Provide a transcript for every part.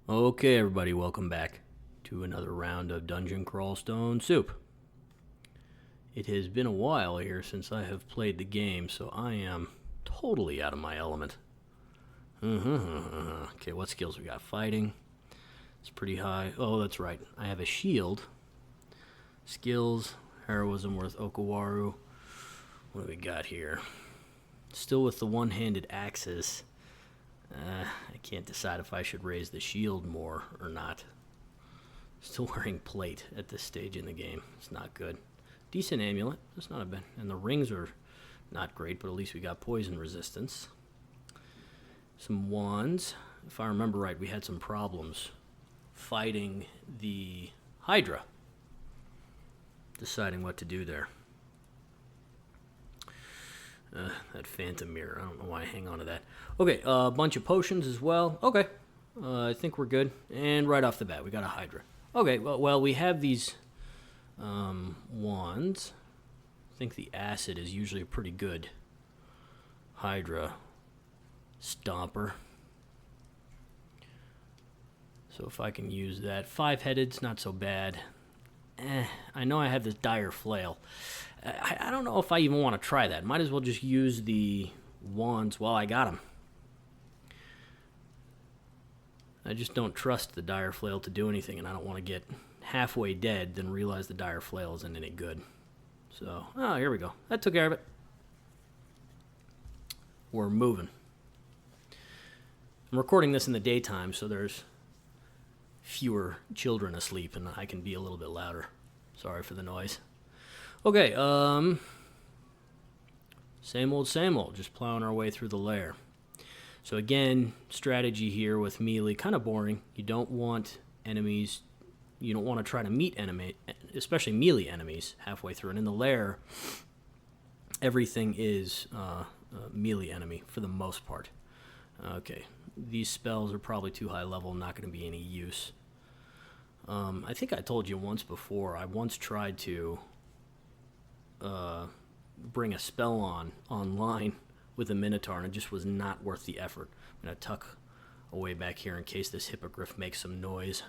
Okay, everybody, welcome back to another round of Dungeon Crawl Stone Soup. It has been a while here since I have played the game, so I am totally out of my element. Okay, what skills we got? Fighting. It's pretty high. Oh, that's right. I have a shield. Skills. Heroism worth Okawaru. What do we got here? Still with the one-handed axes. I can't decide if I should raise the shield more or not. Still wearing plate at this stage in the game. It's not good. Decent amulet. That's not a bad. And the rings are not great, but at least we got poison resistance. Some wands. If I remember right, we had some problems fighting the Hydra. Deciding what to do there. That phantom mirror. I don't know why I hang on to that. Okay, a bunch of potions as well. Okay, I think we're good. And right off the bat, we got a Hydra. Okay, well we have these wands. I think the acid is usually a pretty good Hydra stomper. So if I can use that. 5-headed's not so bad. I know I have this dire flail. I don't know if I even want to try that. Might as well just use the wands while I got them. I just don't trust the dire flail to do anything, and I don't want to get halfway dead, then realize the dire flail isn't any good. So, here we go. That took care of it. We're moving. I'm recording this in the daytime, so there's fewer children asleep, and I can be a little bit louder. Sorry for the noise. Okay, same old, just plowing our way through the lair. So again, strategy here with melee, kind of boring. You don't want enemies, you don't want to try to meet enemy, especially melee enemies halfway through. And in the lair, everything is melee enemy for the most part. Okay, these spells are probably too high level, not going to be any use. I think I told you once before, I once tried to bring a spell online with a Minotaur, and it just was not worth the effort. I'm going to tuck away back here in case this hippogriff makes some noise.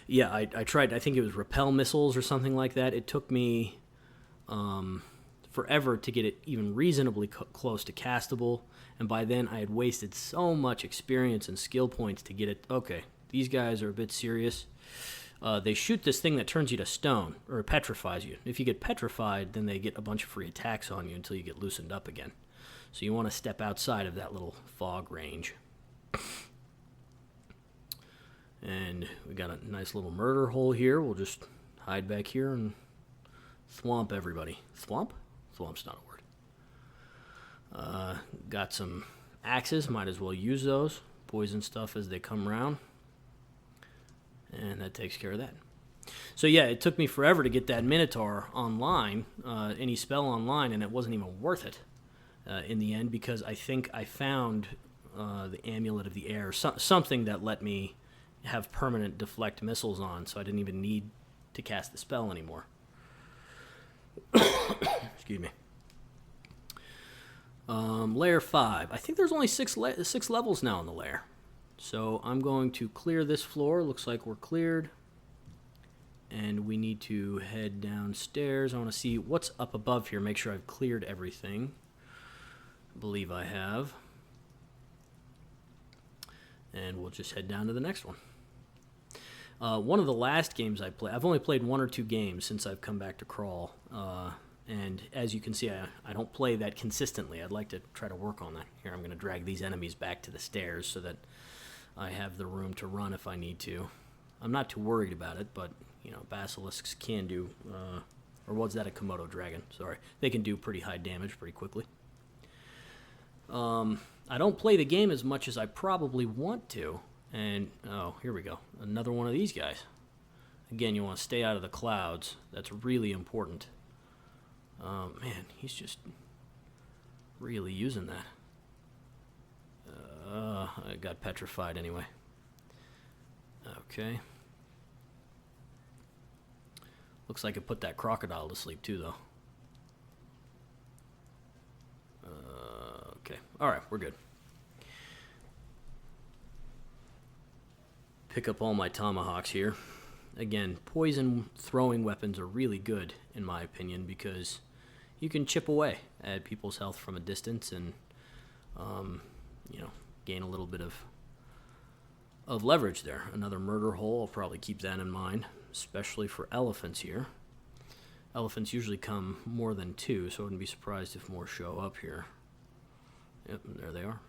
Yeah, I tried, I think it was repel missiles or something like that. It took me forever to get it even reasonably close to castable, and by then I had wasted so much experience and skill points to get it. Okay, these guys are a bit serious. They shoot this thing that turns you to stone, or petrifies you. If you get petrified, then they get a bunch of free attacks on you until you get loosened up again. So you want to step outside of that little fog range. And we got a nice little murder hole here. We'll just hide back here and thwomp everybody. Thwomp? Thwomp's not a word. Got some axes. Might as well use those. Poison stuff as they come around. And that takes care of that. So yeah, it took me forever to get that Minotaur online, any spell online, and it wasn't even worth it in the end, because I think I found the Amulet of the Air, something that let me have permanent deflect missiles on, so I didn't even need to cast the spell anymore. Excuse me. Layer 5. I think there's only six levels now in the lair. So I'm going to clear this floor. Looks like we're cleared. And we need to head downstairs. I want to see what's up above here. Make sure I've cleared everything. I believe I have. And we'll just head down to the next one. One of the last games I played, I've only played 1 or 2 games since I've come back to Crawl. And as you can see, I don't play that consistently. I'd like to try to work on that. Here, I'm going to drag these enemies back to the stairs so that I have the room to run if I need to. I'm not too worried about it, but, you know, basilisks can do, or was that a Komodo dragon? Sorry. They can do pretty high damage pretty quickly. I don't play the game as much as I probably want to. And, oh, here we go. Another one of these guys. Again, you want to stay out of the clouds. That's really important. Man, he's just really using that. I got petrified anyway. Okay. Looks like it put that crocodile to sleep too, though. Okay. All right, we're good. pick up all my tomahawks here. Again, poison throwing weapons are really good, in my opinion, because you can chip away at people's health from a distance and, you know, gain a little bit of leverage there. Another murder hole, I'll probably keep that in mind, especially for elephants here. Elephants usually come more than 2, so I wouldn't be surprised if more show up here. Yep, there they are.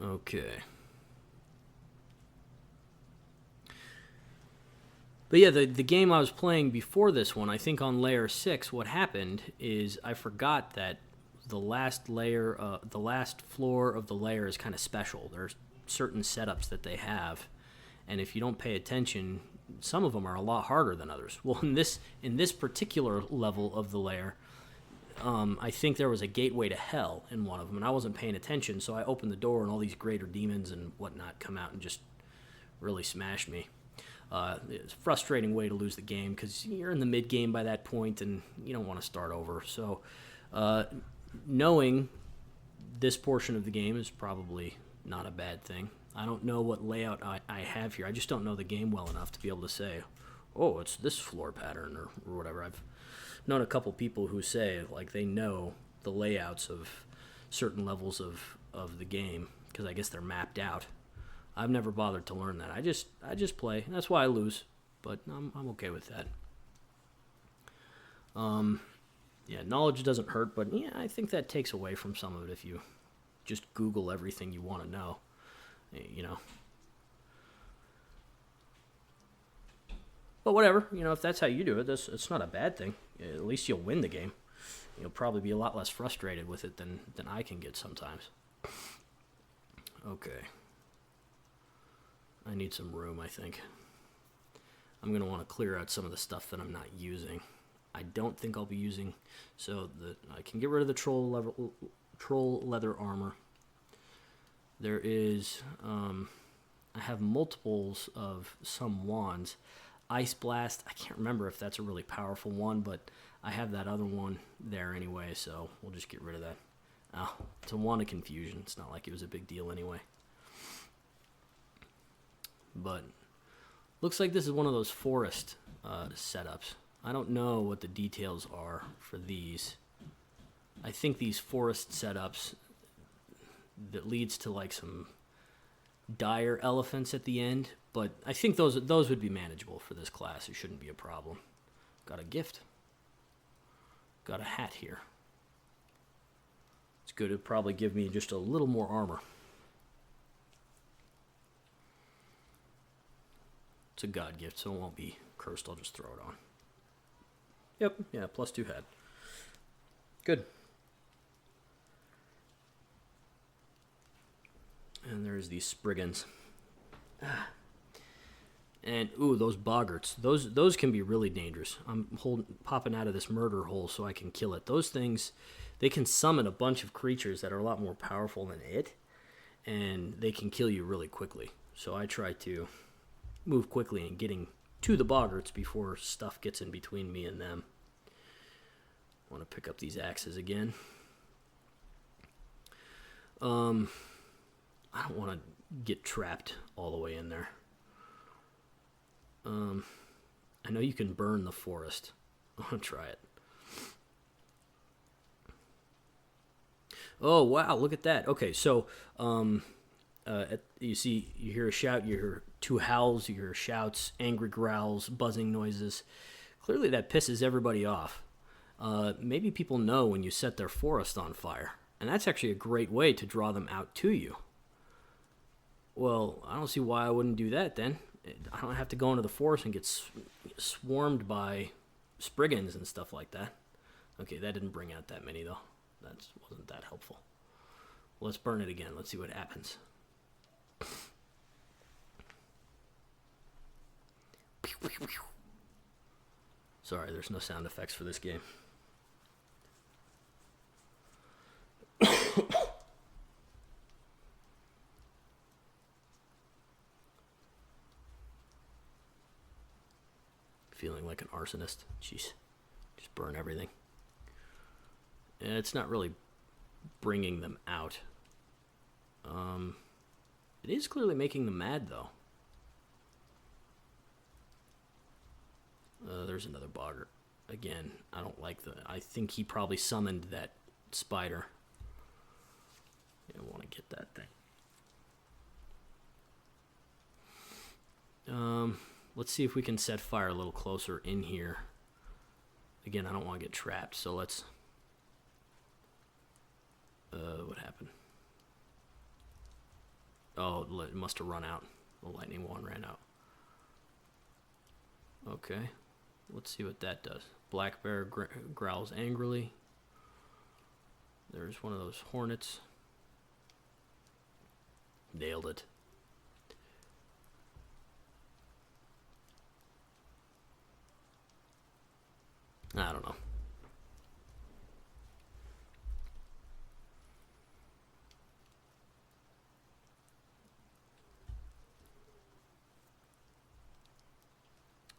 Okay. But yeah, the game I was playing before this one, I think on layer 6, what happened is I forgot that the last layer, the last floor of the layer is kind of special. There's certain setups that they have, and if you don't pay attention, some of them are a lot harder than others. Well, in this particular level of the layer, I think there was a gateway to hell in one of them, and I wasn't paying attention, so I opened the door, and all these greater demons and whatnot come out and just really smashed me. It's a frustrating way to lose the game because you're in the mid game by that point and you don't want to start over. So knowing this portion of the game is probably not a bad thing. I don't know what layout I have here. I just don't know the game well enough to be able to say, oh, it's this floor pattern or whatever. I've known a couple people who say like they know the layouts of certain levels of the game because I guess they're mapped out. I've never bothered to learn that. I just play. That's why I lose, but I'm okay with that. Yeah, knowledge doesn't hurt, but yeah, I think that takes away from some of it if you just Google everything you want to know, you know. But whatever, you know, if that's how you do it, it's not a bad thing. At least you'll win the game. You'll probably be a lot less frustrated with it than I can get sometimes. Okay. I need some room, I think. I'm going to want to clear out some of the stuff that I'm not using. I don't think I'll be using, so I can get rid of the troll leather armor. There is, I have multiples of some wands. Ice Blast, I can't remember if that's a really powerful one, but I have that other one there anyway, so we'll just get rid of that. Oh, it's a wand of confusion. It's not like it was a big deal anyway. But looks like this is one of those forest setups. I don't know what the details are for these. I think these forest setups that leads to like some dire elephants at the end, but I think those would be manageable for this class. It shouldn't be a problem. Got a gift. Got a hat here. It's good. It'd probably give me just a little more armor. It's a god gift, so it won't be cursed. I'll just throw it on. Yep, yeah, +2 head. Good. And there's these Spriggans. And, ooh, those boggarts. Those can be really dangerous. I'm popping out of this murder hole so I can kill it. Those things, they can summon a bunch of creatures that are a lot more powerful than it, and they can kill you really quickly. So I try to move quickly and getting to the boggarts before stuff gets in between me and them. I want to pick up these axes again. I don't want to get trapped all the way in there. I know you can burn the forest. I want to try it. Oh, wow, look at that. Okay, so you see, you hear a shout, you hear 2 howls, you hear shouts, angry growls, buzzing noises. Clearly that pisses everybody off. Maybe people know when you set their forest on fire, and that's actually a great way to draw them out to you. Well, I don't see why I wouldn't do that then. I don't have to go into the forest and get swarmed by Spriggans and stuff like that. Okay, that didn't bring out that many though. That wasn't that helpful. Well, let's burn it again. Let's see what happens. Sorry, there's no sound effects for this game. Feeling like an arsonist. Jeez. Just burn everything. It's not really bringing them out. It is clearly making them mad, though. There's another boggart. Again, I don't like I think he probably summoned that spider. I want to get that thing. Let's see if we can set fire a little closer in here. Again, I don't want to get trapped, so let's... what happened? Oh, it must have run out. The lightning wand ran out. Okay. Let's see what that does. Black bear growls angrily. There's one of those hornets. Nailed it. I don't know.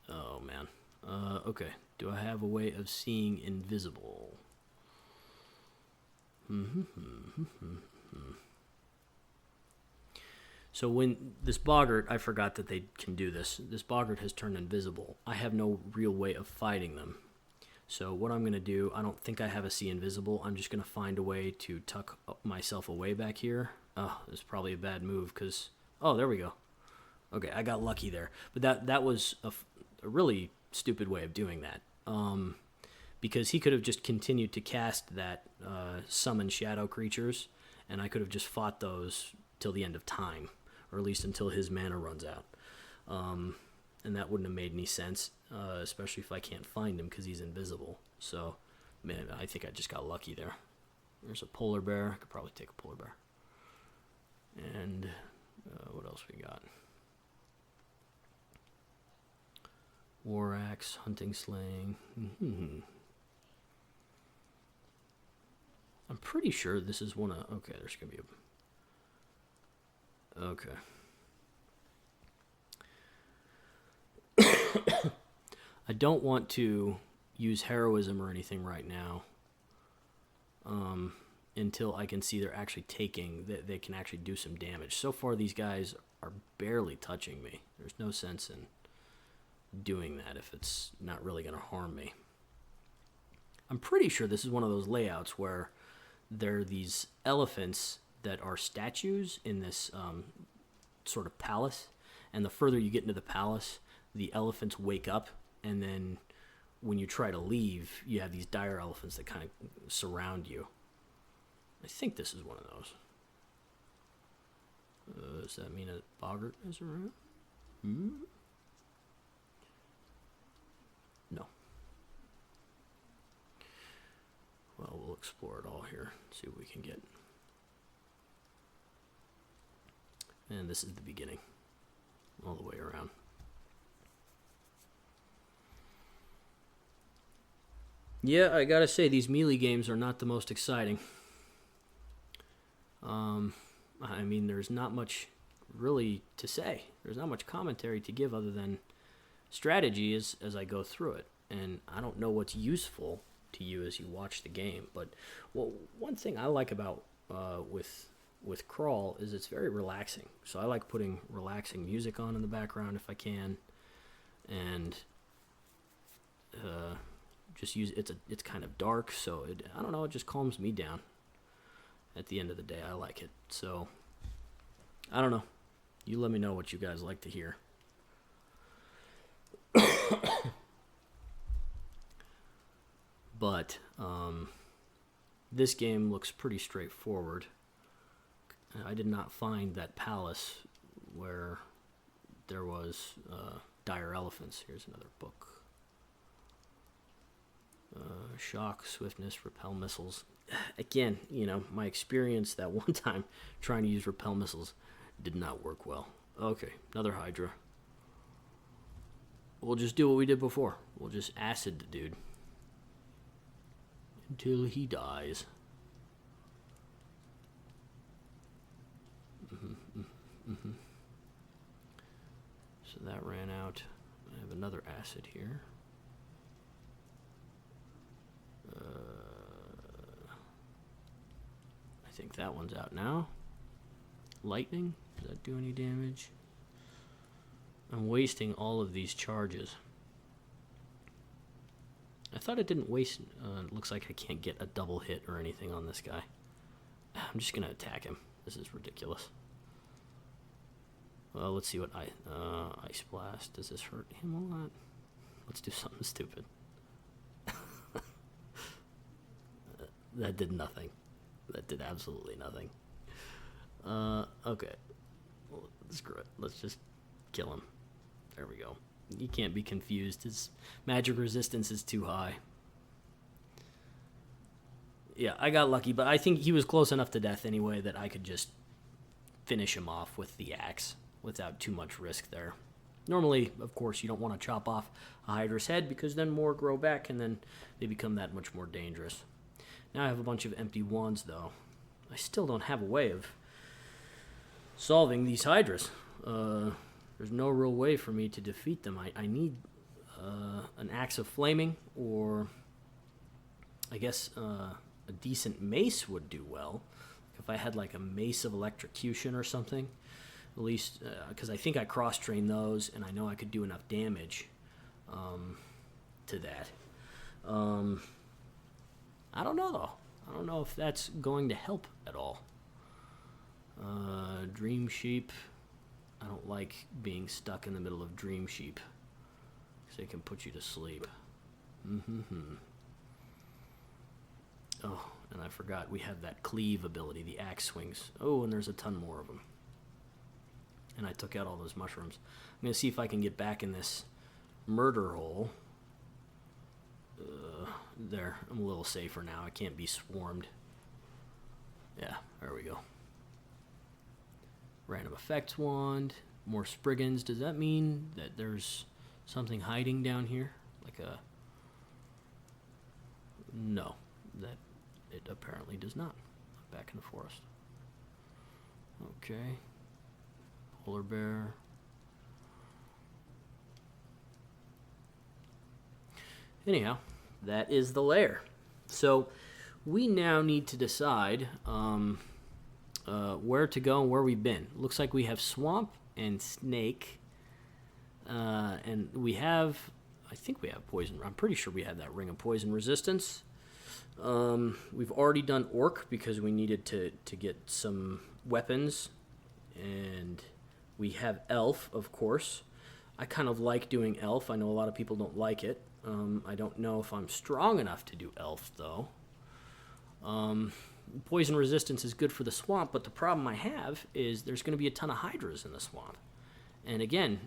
Oh, man. Okay. Do I have a way of seeing invisible? So when this boggart, I forgot that they can do this. This boggart has turned invisible. I have no real way of fighting them. So what I'm going to do, I don't think I have a see invisible. I'm just going to find a way to tuck myself away back here. Oh, this is probably a bad move because... Oh, there we go. Okay, I got lucky there. But that was a really stupid way of doing that. Because he could have just continued to cast that summon shadow creatures, and I could have just fought those till the end of time, or at least until his mana runs out. And that wouldn't have made any sense, especially if I can't find him because he's invisible. So, man, I think I just got lucky there. There's a polar bear. I could probably take a polar bear. And what else we got? War axe, hunting sling. I'm pretty sure this is one of... Okay, there's going to be a... Okay. I don't want to use heroism or anything right now until I can see they're actually taking... They can actually do some damage. So far, these guys are barely touching me. There's no sense in doing that if it's not really going to harm me. I'm pretty sure this is one of those layouts where there are these elephants that are statues in this sort of palace, and the further you get into the palace, the elephants wake up, and then when you try to leave, you have these dire elephants that kind of surround you. I think this is one of those. Does that mean a boggart is around? No. Well, we'll explore it all here, see what we can get. And this is the beginning, all the way around. Yeah, I gotta say, these melee games are not the most exciting. I mean, there's not much really to say. There's not much commentary to give other than strategy as I go through it. And I don't know what's useful to you as you watch the game. But one thing I like about with Crawl is it's very relaxing. So I like putting relaxing music on in the background if I can, and just use it's kind of dark, so I don't know, it just calms me down. At the end of the day, I like it. So I don't know. You let me know what you guys like to hear. But this game looks pretty straightforward. I did not find that palace where there was dire elephants. Here's another book. Shock, swiftness, repel missiles. Again, my experience that one time trying to use repel missiles did not work well. Okay, another Hydra. We'll just do what we did before. We'll just acid the dude until he dies. So that ran out. I have another acid here. think that one's out now. Lightning, does that do any damage? I'm wasting all of these charges. I thought it didn't waste. It looks like I can't get a double hit or anything on this guy. I'm just gonna attack him. This is ridiculous. Well, let's see what Ice Blast. Does this hurt him a lot? Let's do something stupid. That did nothing. That did absolutely nothing. Okay. Well, screw it. Let's just kill him. There we go. You can't be confused. His magic resistance is too high. Yeah, I got lucky, but I think he was close enough to death anyway that I could just finish him off with the axe without too much risk there. Normally, of course, you don't want to chop off a Hydra's head because then more grow back and then they become that much more dangerous. Now I have a bunch of empty wands, though. I still don't have a way of solving these Hydras. There's no real way for me to defeat them. I need an Axe of Flaming, or I guess a decent mace would do well. If I had like a Mace of Electrocution or something, at least, because I think I cross-train those, and I know I could do enough damage to that. I don't know, though. I don't know if that's going to help at all. Dream Sheep. I don't like being stuck in the middle of Dream Sheep, because they can put you to sleep. Oh, and I forgot we have that cleave ability, the axe swings. Oh, and there's a ton more of them. And I took out all those mushrooms. I'm going to see if I can get back in this murder hole. There, I'm a little safer now. I can't be swarmed. Yeah, there we go. Random effects wand. More Spriggans. Does that mean that there's something hiding down here? Like a... No, that it apparently does not. Back in the forest. Okay. Polar bear. Anyhow, that is the lair. So we now need to decide where to go and where we've been. Looks like we have swamp and snake, and we have, I think we have poison. I'm pretty sure we had that ring of poison resistance. We've already done orc because we needed to get some weapons, and we have elf, of course. I kind of like doing elf. I know a lot of people don't like it. I don't know if I'm strong enough to do elf, though. Poison resistance is good for the swamp, but the problem I have is there's going to be a ton of hydras in the swamp. And again,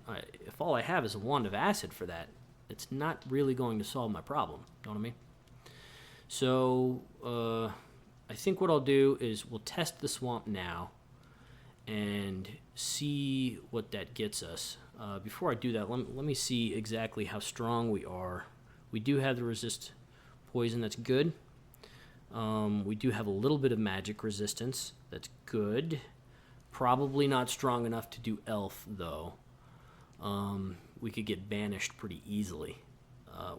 if all I have is a wand of acid for that, it's not really going to solve my problem. You know what I mean? So I think what I'll do is we'll test the swamp now and see what that gets us. Before I do that, let me see exactly how strong we are. We do have the resist poison. That's good. We do have a little bit of magic resistance. That's good. Probably not strong enough to do elf, though. We could get banished pretty easily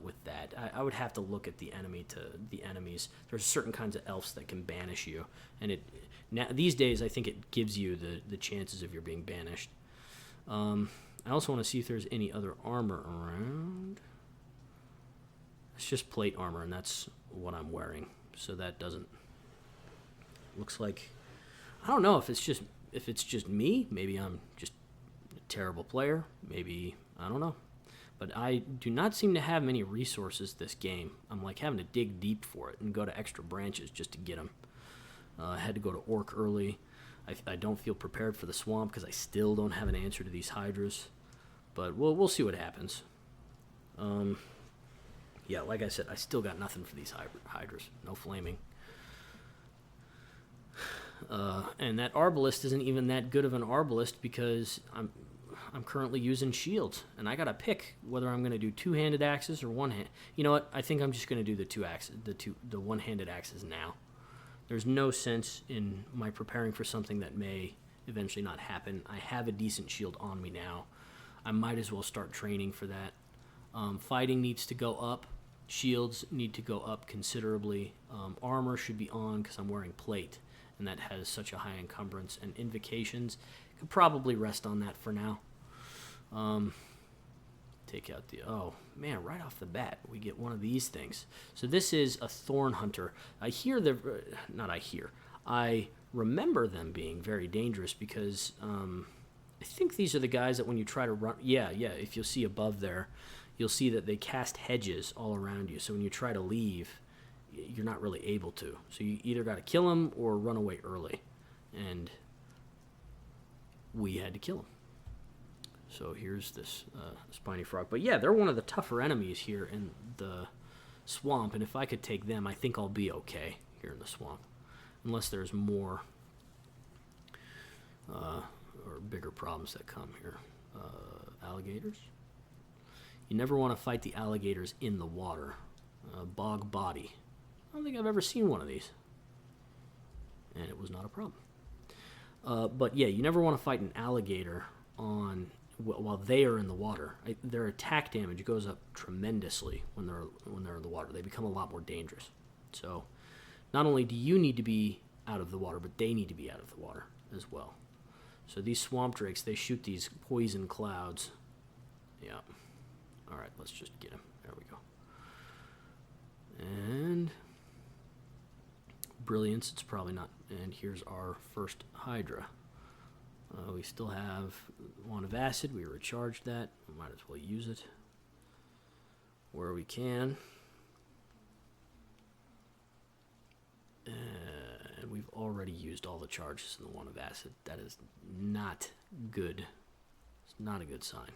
with that. I would have to look at the enemies. There's certain kinds of elves that can banish you, and these days I think it gives you the chances of your being banished. I also want to see if there's any other armor around. It's just plate armor, and that's what I'm wearing. So that doesn't... Looks like... I don't know if it's just me. Maybe I'm just a terrible player. Maybe... I don't know. But I do not seem to have many resources this game. I'm like having to dig deep for it and go to extra branches just to get them. I had to go to orc early. I don't feel prepared for the swamp because I still don't have an answer to these hydras. But we'll see what happens. Yeah, like I said, I still got nothing for these hydras. No flaming. And that arbalist isn't even that good of an arbalist because I'm currently using shields, and I gotta pick whether I'm gonna do two-handed axes or one hand. You know what? I think I'm just gonna do the one-handed axes now. There's no sense in my preparing for something that may eventually not happen. I have a decent shield on me now. I might as well start training for that. Fighting needs to go up. Shields need to go up considerably. Armor should be on because I'm wearing plate. and that has such a high encumbrance. And invocations, could probably rest on that for now. Take out the... Oh, man, right off the bat, we get one of these things. So this is a Thorn Hunter. I remember them being very dangerous because I think these are the guys that when you try to run... Yeah, if you'll see above there, you'll see that they cast hedges all around you. So when you try to leave, you're not really able to. So you either got to kill them or run away early. And we had to kill them. So here's this spiny frog. But yeah, they're one of the tougher enemies here in the swamp. And if I could take them, I think I'll be okay here in the swamp. Unless there's more or bigger problems that come here. Alligators. You never want to fight the alligators in the water. Bog body. I don't think I've ever seen one of these. And it was not a problem. But yeah, you never want to fight an alligator while they are in the water. Their attack damage goes up tremendously when they're in the water. They become a lot more dangerous. So not only do you need to be out of the water, but they need to be out of the water as well. So these swamp drakes, they shoot these poison clouds. Yeah. All right, let's just get him. There we go. And brilliance, it's probably not. And here's our first Hydra. We still have Wand of Acid. We recharged that. We might as well use it where we can. And we've already used all the charges in the Wand of Acid. That is not good. It's not a good sign.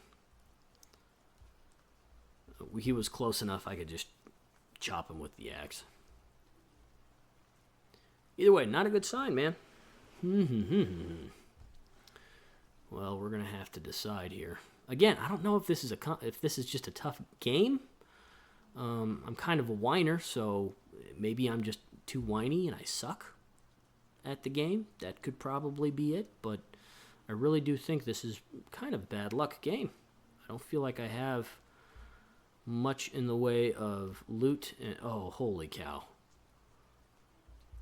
He was close enough I could just chop him with the axe. Either way, not a good sign, man. Well, we're gonna have to decide here. Again, I don't know if this is just a tough game. I'm kind of a whiner, so maybe I'm just too whiny and I suck at the game. That could probably be it, but I really do think this is kind of a bad luck game. I don't feel like I have much in the way of loot. And oh, holy cow.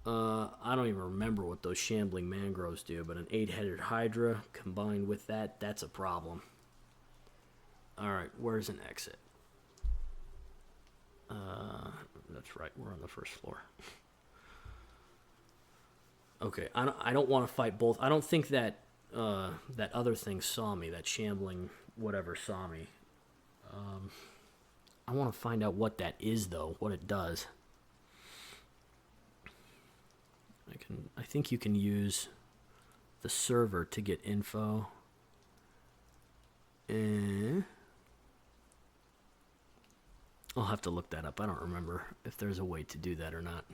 I don't even remember what those shambling mangroves do, but an 8-headed Hydra combined with that, that's a problem. Alright, where's an exit? That's right, we're on the first floor. Okay, I don't want to fight both. I don't think that that other thing saw me, that shambling whatever saw me. I want to find out what that is, though, what it does. I think you can use the server to get info. I'll have to look that up. I don't remember if there's a way to do that or not.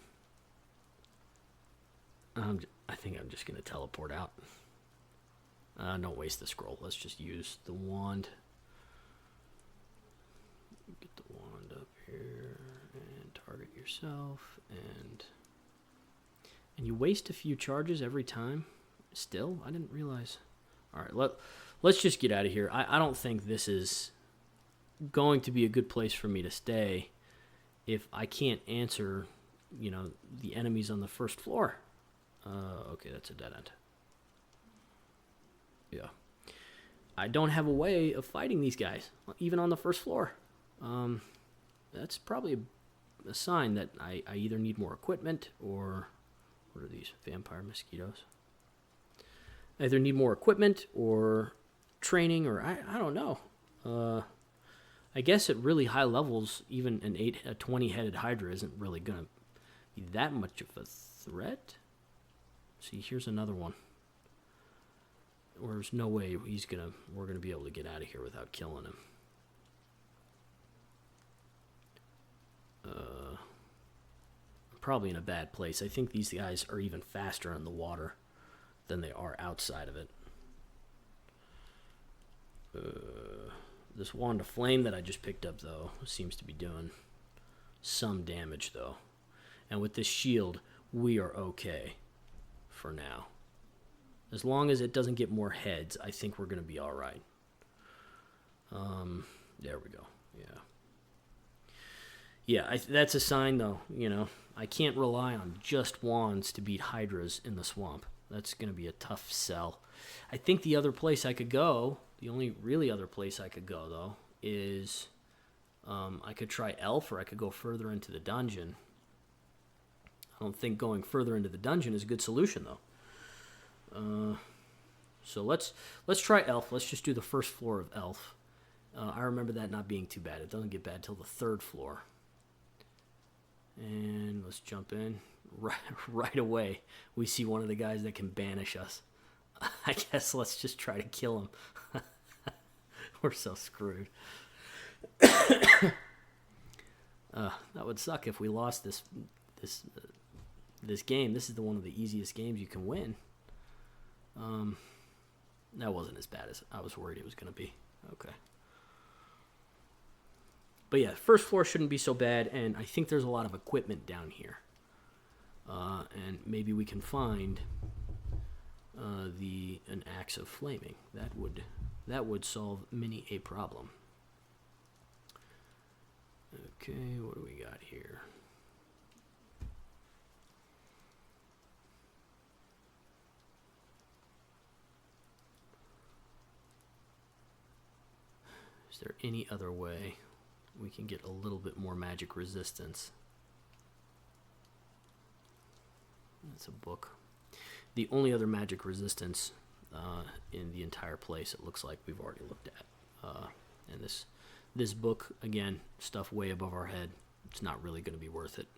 I think I'm just going to teleport out. Don't waste the scroll. Let's just use the wand. Get the wand up here and target yourself. And you waste a few charges every time? Still? I didn't realize. Alright, let's just get out of here. I don't think this is going to be a good place for me to stay if I can't answer, the enemies on the first floor. Okay, that's a dead end. Yeah. I don't have a way of fighting these guys, even on the first floor. That's probably a sign that I either need more equipment or... What are these? Vampire mosquitoes. I either need more equipment or training, or I don't know. I guess at really high levels, even a 20-headed Hydra isn't really going to be that much of a threat. See, here's another one. There's no way we're gonna be able to get out of here without killing him. Probably in a bad place. I think these guys are even faster in the water than they are outside of it. This Wand of Flame that I just picked up, though, seems to be doing some damage, though. And with this shield, we are okay for now. As long as it doesn't get more heads, I think we're going to be all right. There we go. Yeah. Yeah, that's a sign, though. You know, I can't rely on just wands to beat hydras in the swamp. That's going to be a tough sell. I think the other place I could go, the only really other place I could go, though, is I could try elf, or I could go further into the dungeon. I don't think going further into the dungeon is a good solution, though. So let's try elf. Let's just do the first floor of elf. I remember that not being too bad. It doesn't get bad till the third floor. And let's jump in. Right away, we see one of the guys that can banish us. I guess let's just try to kill him. We're so screwed. That would suck if we lost this game. This is one of the easiest games you can win. That wasn't as bad as I was worried it was going to be. Okay. But yeah, first floor shouldn't be so bad, and I think there's a lot of equipment down here. And maybe we can find an axe of flaming. That would solve many a problem. Okay, what do we got here? Is there any other way we can get a little bit more magic resistance? That's a book. The only other magic resistance in the entire place, it looks like we've already looked at. And this book, again, stuff way above our head. It's not really going to be worth it.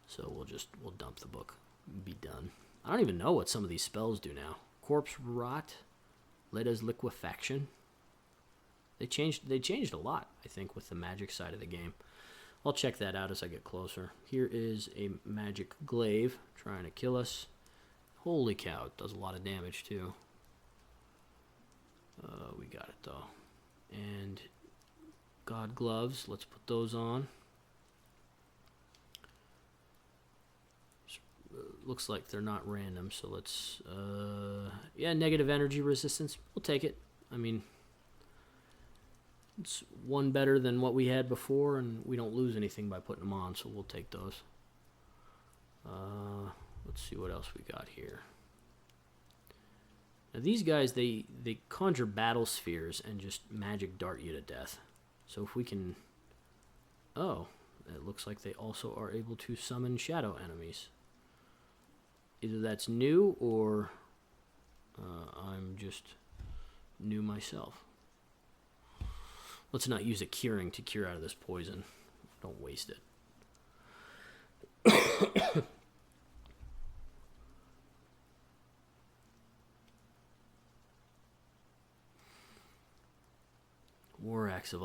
So we'll dump the book. Be done. I don't even know what some of these spells do now. Corpse Rot, Leda's Liquefaction. They changed a lot, I think, with the magic side of the game. I'll check that out as I get closer. Here is a magic glaive trying to kill us. Holy cow, it does a lot of damage too. We got it though. And God gloves, let's put those on. Looks like they're not random, so let's yeah, negative energy resistance. We'll take it. I mean, it's one better than what we had before, and we don't lose anything by putting them on, so we'll take those. Let's see what else we got here. Now these guys, they conjure battle spheres and just magic dart you to death. So if we can... Oh, it looks like they also are able to summon shadow enemies. Either that's new, or I'm just new myself. Let's not use a curing to cure out of this poison. Don't waste it. War Axe of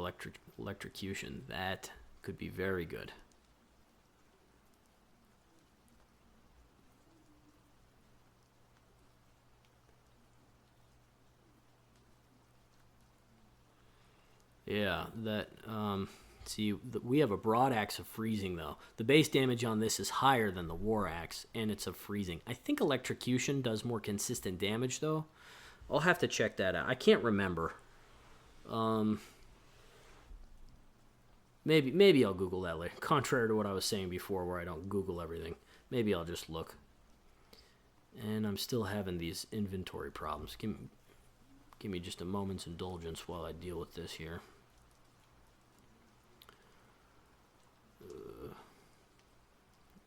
Electrocution. That could be very good. Yeah, that, see, we have a broad axe of freezing, though. The base damage on this is higher than the war axe, and it's of freezing. I think electrocution does more consistent damage, though. I'll have to check that out. I can't remember. Maybe I'll Google that later. Contrary to what I was saying before, where I don't Google everything. Maybe I'll just look. And I'm still having these inventory problems. Give me just a moment's indulgence while I deal with this here.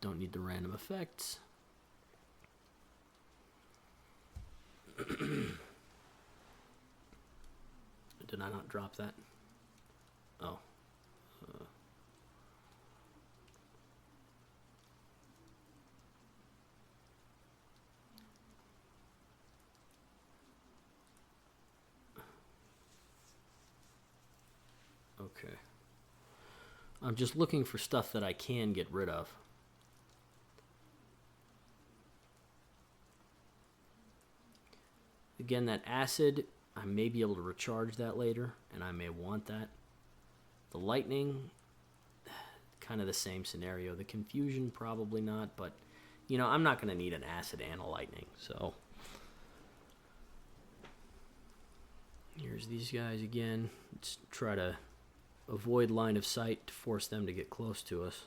Don't need the random effects. Did I not drop that? Oh. Okay. I'm just looking for stuff that I can get rid of. Again, that acid, I may be able to recharge that later, and I may want that. The lightning, kind of the same scenario. The confusion, probably not, but, you know, I'm not going to need an acid and a lightning, so. Here's these guys again. Let's try to avoid line of sight to force them to get close to us.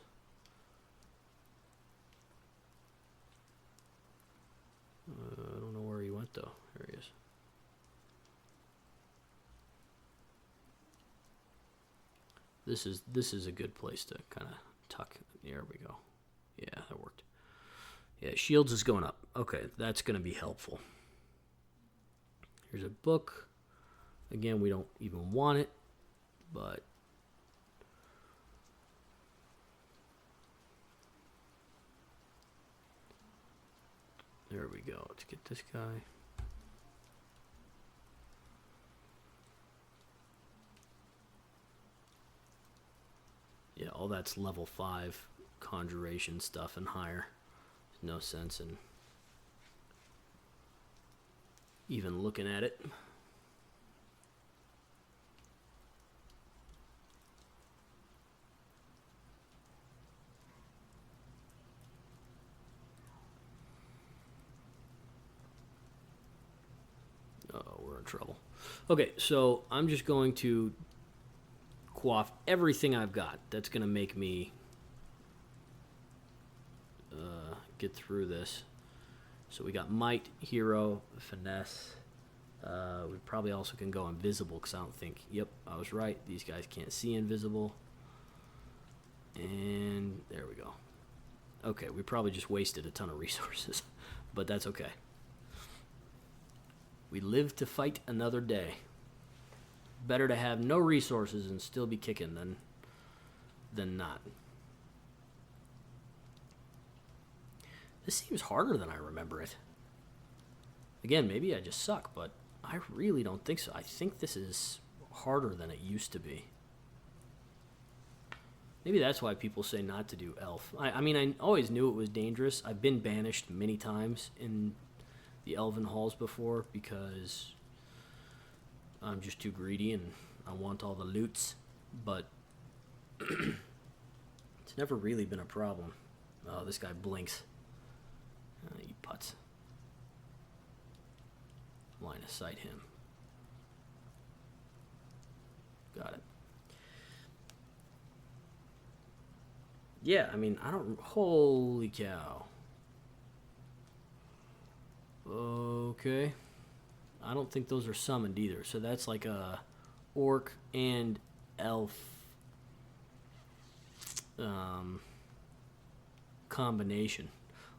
I don't know where he went though. There he is. This is a good place to kind of tuck. There we go. Yeah, that worked. Yeah, shields is going up. Okay, that's going to be helpful. Here's a book. Again, we don't even want it, but there we go. Let's get this guy. Yeah, all that's level 5 conjuration stuff and higher. There's no sense in even looking at it. Oh, we're in trouble. Okay, so I'm just going to quaff everything I've got. That's going to make me get through this. So we got might, hero, finesse. We probably also can go invisible because I don't think... Yep, I was right. These guys can't see invisible. And there we go. Okay, we probably just wasted a ton of resources, but that's okay. We live to fight another day. Better to have no resources and still be kicking than not. This seems harder than I remember it. Again, maybe I just suck, but I really don't think so. I think this is harder than it used to be. Maybe that's why people say not to do elf. I mean, I always knew it was dangerous. I've been banished many times in the elven halls before because I'm just too greedy and I want all the loots, but it's never really been a problem. Oh, this guy blinks. He putts. Line of sight him. Got it. Yeah, I mean, I don't... Holy cow. Okay. I don't think those are summoned either. So that's like a orc and elf combination.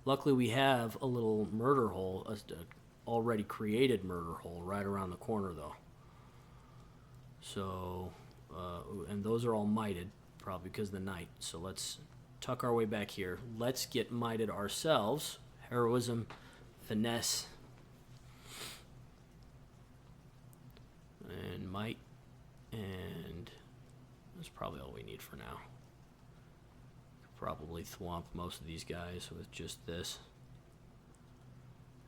Luckily, we have a little murder hole, a already created murder hole right around the corner, though. So, and those are all mighted, probably because of the night. So let's tuck our way back here. Let's get mighted ourselves. Heroism, finesse, and might, and that's probably all we need for now. Probably thwomp most of these guys with just this.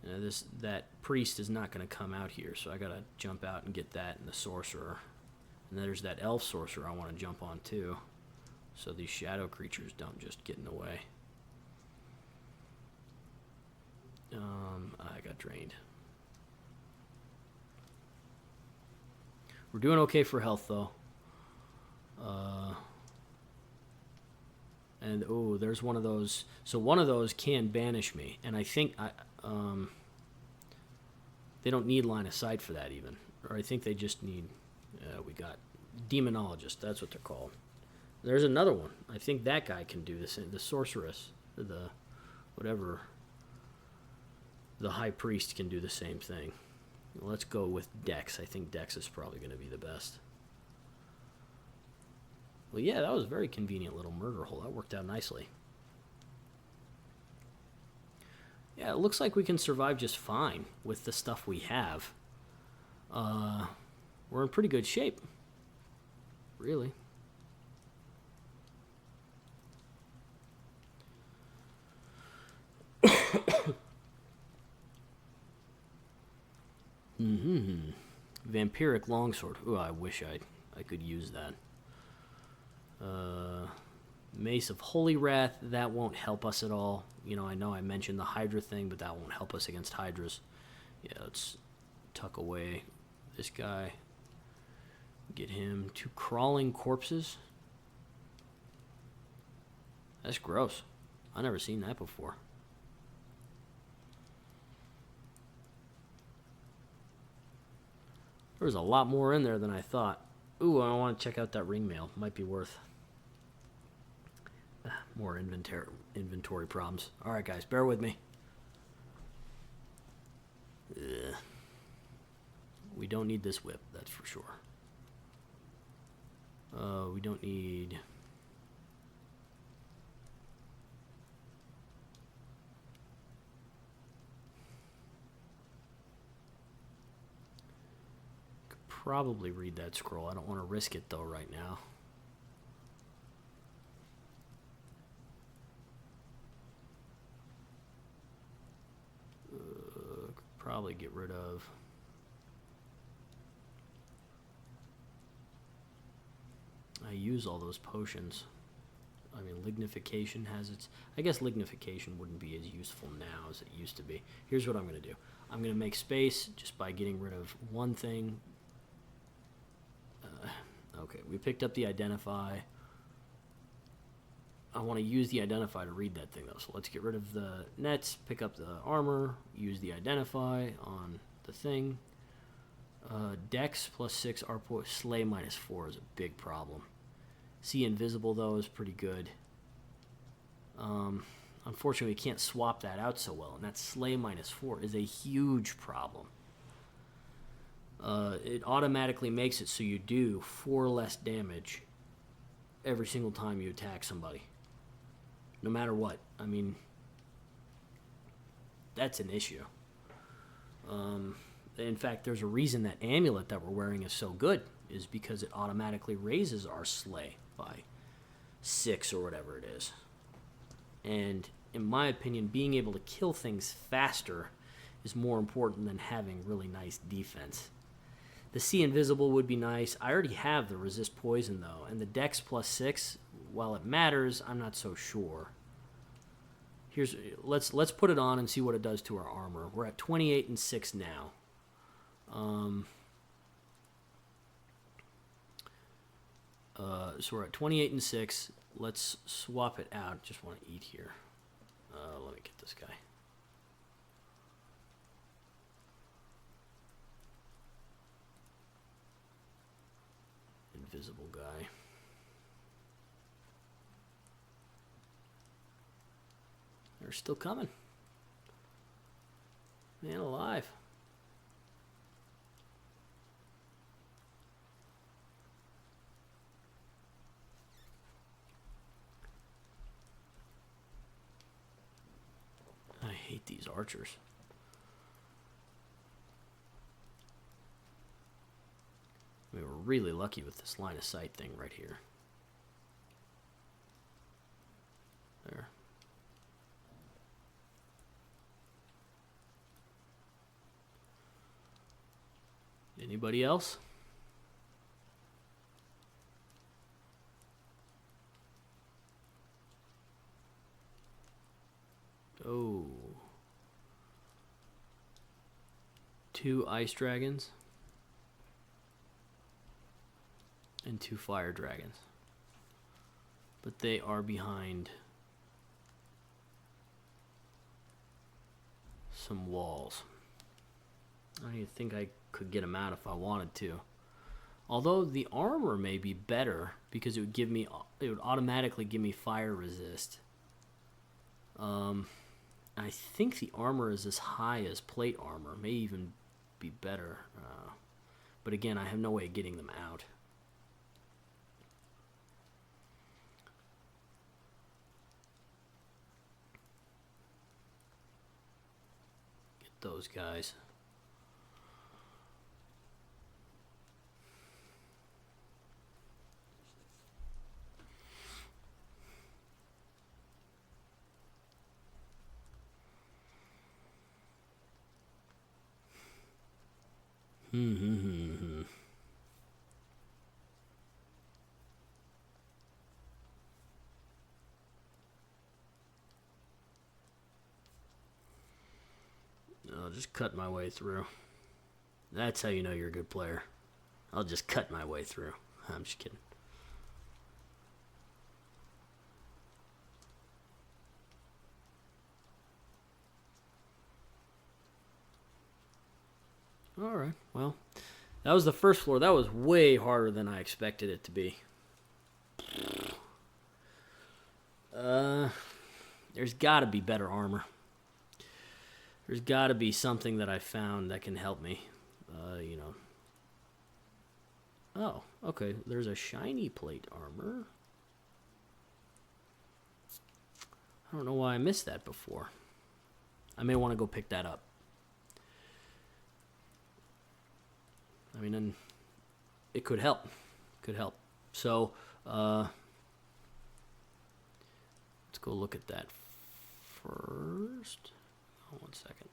Now that priest is not going to come out here, so I got to jump out and get that and the sorcerer. And there's that elf sorcerer I want to jump on too, so these shadow creatures don't just get in the way. I got drained. We're doing okay for health though. And oh, there's one of those. So one of those can banish me, and I think they don't need line of sight for that even, or I think they just need. We got demonologist. That's what they're called. There's another one. I think that guy can do this. The sorceress, the whatever. The high priest can do the same thing. Let's go with Dex. I think Dex is probably going to be the best. Well, yeah, that was a very convenient little murder hole. That worked out nicely. Yeah, it looks like we can survive just fine with the stuff we have. We're in pretty good shape. Really. Vampiric longsword. Ooh, I wish I could use that. Mace of Holy Wrath, that won't help us at all. You know I mentioned the Hydra thing, but that won't help us against Hydras. Yeah, let's tuck away this guy. Get him 2 crawling corpses. That's gross. I've never seen that before. There's a lot more in there than I thought. Ooh, I want to check out that ring mail. Might be worth more inventory problems. All right, guys, bear with me. Ugh. We don't need this whip, that's for sure. We don't need... Could probably read that scroll. I don't want to risk it, though, right now. Could probably get rid of... I use all those potions. I mean, lignification has its... I guess lignification wouldn't be as useful now as it used to be. Here's what I'm going to do. I'm going to make space just by getting rid of one thing. Okay, we picked up the identify. I want to use the identify to read that thing, though. So let's get rid of the nets, pick up the armor, use the identify on the thing. Dex +6, slay -4 is a big problem. See invisible, though, is pretty good. Unfortunately, we can't swap that out so well, and that slay -4 is a huge problem. It automatically makes it so you do 4 less damage every single time you attack somebody. No matter what. I mean, that's an issue. In fact, there's a reason that amulet that we're wearing is so good, is because it automatically raises our slay by 6 or whatever it is. And in my opinion, being able to kill things faster is more important than having really nice defense. The see invisible would be nice. I already have the resist poison, though, and the dex +6, while it matters, I'm not so sure. Let's put it on and see what it does to our armor. We're at 28 and 6 now. So we're at 28 and 6. Let's swap it out. Just want to eat here. Let me get this guy. Invisible guy. They're still coming. Man alive. I hate these archers. We were really lucky with this line of sight thing right here. There. Anybody else? Oh. 2 ice dragons. And 2 fire dragons. But they are behind some walls. I don't even think I could get them out if I wanted to. Although the armor may be better because it would automatically give me fire resist. I think the armor is as high as plate armor, may even be better. But again, I have no way of getting them out. Get those guys. I'll just cut my way through. That's how you know you're a good player. I'll just cut my way through. I'm just kidding. Alright, well, that was the first floor. That was way harder than I expected it to be. There's got to be better armor. There's got to be something that I found that can help me. You know. Oh, okay. There's a shiny plate armor. I don't know why I missed that before. I may want to go pick that up. I mean, and it could help. Could help. So, let's go look at that first. Oh, 1 second.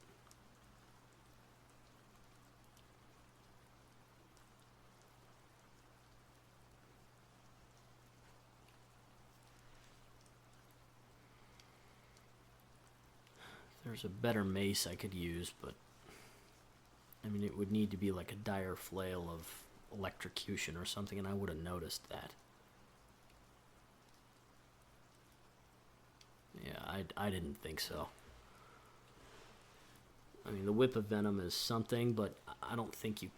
There's a better mace I could use, but I mean, it would need to be like a dire flail of electrocution or something, and I would have noticed that. Yeah, I didn't think so. I mean, the whip of venom is something, but I don't think you...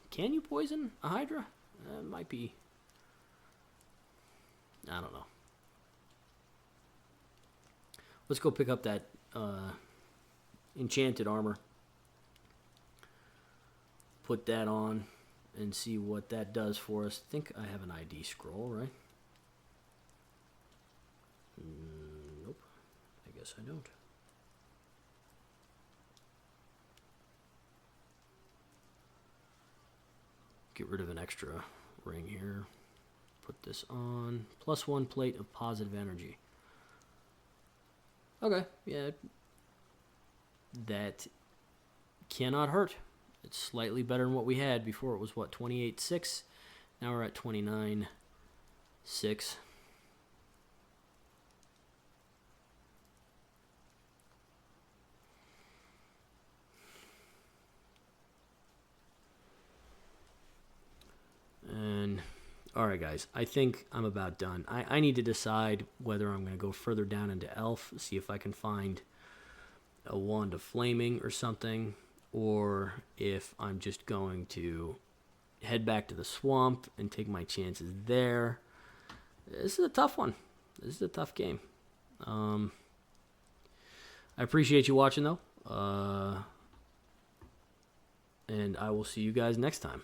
Can you poison a Hydra? It might be... I don't know. Let's go pick up that enchanted armor. Put that on and see what that does for us. I think I have an ID scroll, right? Nope. I guess I don't. Get rid of an extra ring here. Put this on. +1 plate of positive energy. Okay, yeah. That cannot hurt. It's slightly better than what we had before. It was what, 28.6? Now we're at 29.6. And alright guys, I think I'm about done. I need to decide whether I'm going to go further down into Elf, see if I can find a wand of flaming or something, or if I'm just going to head back to the swamp and take my chances there. This is a tough one. This is a tough game. I appreciate you watching though, and I will see you guys next time.